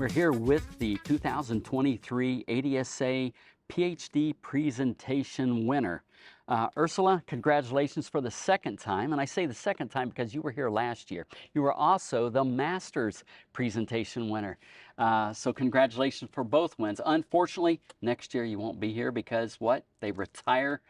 We're here with the 2023 ADSA PhD presentation winner. Ursula, congratulations for the second time. And I say the second time because you were here last year. You were also the master's presentation winner. So congratulations for both wins. Unfortunately, next year you won't be here because what? They retire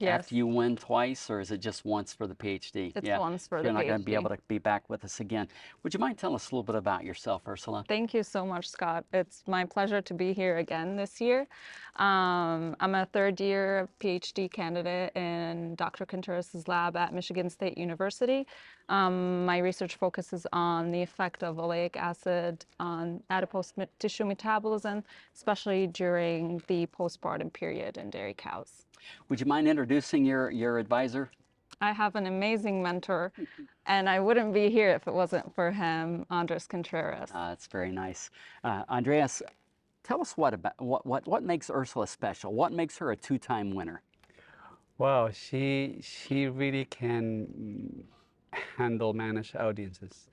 after you win twice, or is it just once for the PhD? It's once for the PhD. You're not going to be able to be back with us again. Would you mind telling us a little bit about yourself, Ursula? Thank you so much, Scott. It's my pleasure to be here again this year. I'm a third-year PhD candidate in Dr. Contreras' lab at Michigan State University. My research focuses on the effect of oleic acid on adipose tissue metabolism, especially during the postpartum period in dairy cows. Would you mind introducing your advisor? I have an amazing mentor, and I wouldn't be here if it wasn't for him, Andres Contreras. That's very nice. Andreas, tell us what makes Ursula special. What makes her a two-time winner? Well, she really can manage audiences.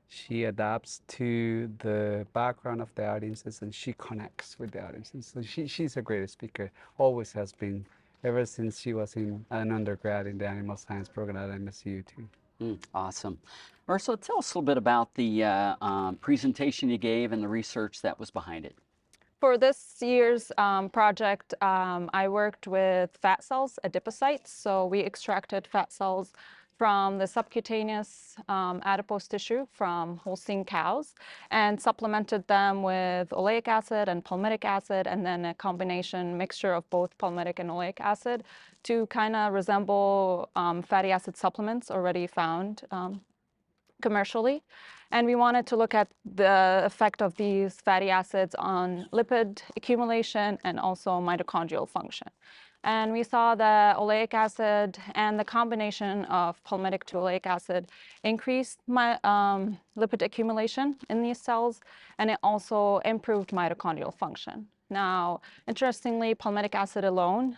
She adapts to the background of the audiences, and she connects with the audiences. So she's a great speaker, always has been, ever since she was an undergrad in the animal science program at MSU too. Awesome. Ursula, tell us a little bit about the presentation you gave and the research that was behind it. For this year's project, I worked with fat cells, adipocytes. So we extracted fat cells from the subcutaneous adipose tissue from Holstein cows and supplemented them with oleic acid and palmitic acid, and then a combination mixture of both palmitic and oleic acid to kind of resemble fatty acid supplements already found commercially. And we wanted to look at the effect of these fatty acids on lipid accumulation and also mitochondrial function. And we saw that oleic acid and the combination of palmitic to oleic acid increased lipid accumulation in these cells, and it also improved mitochondrial function. Now, interestingly, palmitic acid alone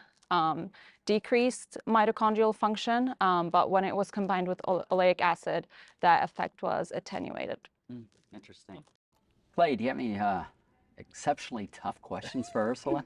decreased mitochondrial function, but when it was combined with oleic acid, that effect was attenuated. Interesting. Clay, do you have any exceptionally tough questions for Ursula?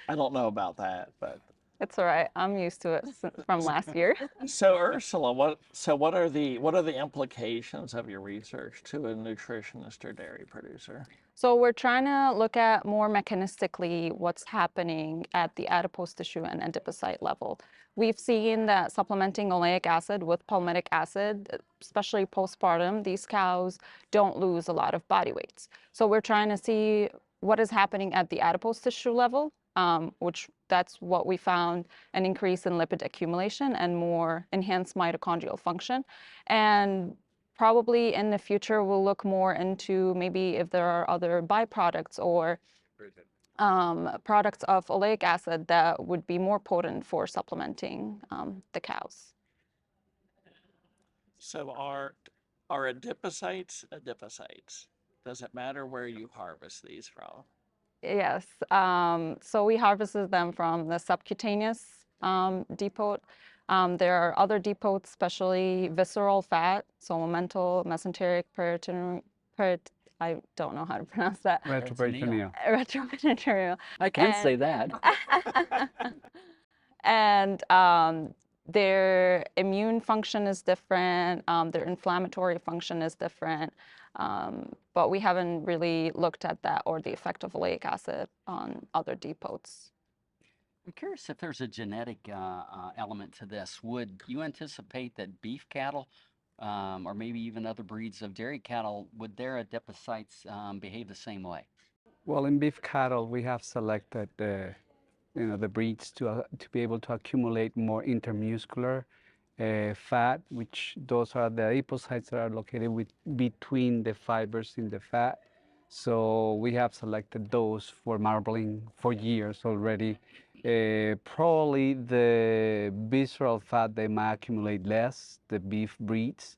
I don't know about that, but it's all right. I'm used to it from last year. So Ursula, what are the implications of your research to a nutritionist or dairy producer? So we're trying to look at more mechanistically what's happening at the adipose tissue and adipocyte level. We've seen that supplementing oleic acid with palmitic acid, especially postpartum, these cows don't lose a lot of body weight. So we're trying to see what is happening at the adipose tissue level, which that's what we found, an increase in lipid accumulation and more enhanced mitochondrial function. And probably in the future, we'll look more into maybe if there are other byproducts or products of oleic acid that would be more potent for supplementing the cows. So are adipocytes adipocytes? Does it matter where you harvest these from? Yes. So we harvested them from the subcutaneous depot. There are other depots, especially visceral fat, so momental, mesenteric, peritoneal. I don't know how to pronounce that. Retroperitoneal. Retroperitoneal. I can say that. And their immune function is different. Their inflammatory function is different. But we haven't really looked at that or the effect of oleic acid on other depots. I'm curious if there's a genetic element to this. Would you anticipate that beef cattle, or maybe even other breeds of dairy cattle, would their adipocytes behave the same way? Well, in beef cattle, we have selected the breeds to be able to accumulate more intermuscular fat, which those are the adipocytes that are located between the fibers in the fat. So we have selected those for marbling for years already. Probably the visceral fat, they might accumulate less, the beef breeds,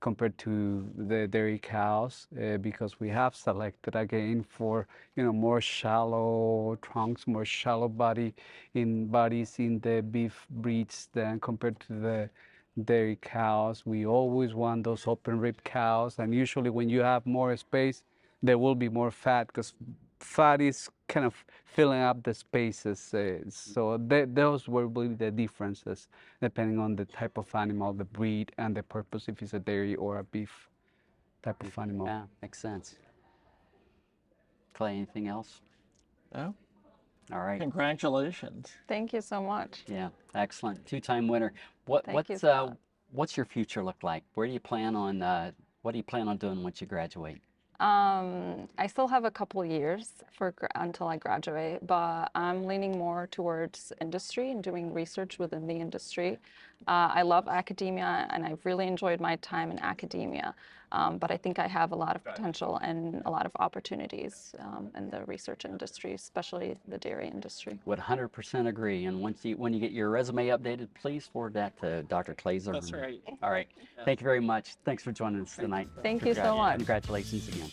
compared to the dairy cows, because we have selected again for more shallow trunks, more shallow bodies in the beef breeds than compared to the dairy cows. We always want those open rib cows, and usually when you have more space, there will be more fat because fat is kind of filling up the spaces. So those will be the differences depending on the type of animal, the breed, and the purpose, if it's a dairy or a beef type of animal. Yeah, makes sense. Clay, anything else? No? All right. Congratulations. Thank you so much. Yeah, excellent. Two-time winner. Thank you, Scott. What's your future look like? Where do you plan on what do you plan on doing once you graduate? I still have a couple years until I graduate, but I'm leaning more towards industry and doing research within the industry. I love academia and I've really enjoyed my time in academia, but I think I have a lot of potential and a lot of opportunities in the research industry, especially the dairy industry. Would 100% agree. And when you get your resume updated, please forward that to Dr. Glazer. That's right. All right. Thank you very much. Thanks for joining us tonight. Thank you so much. Congratulations again.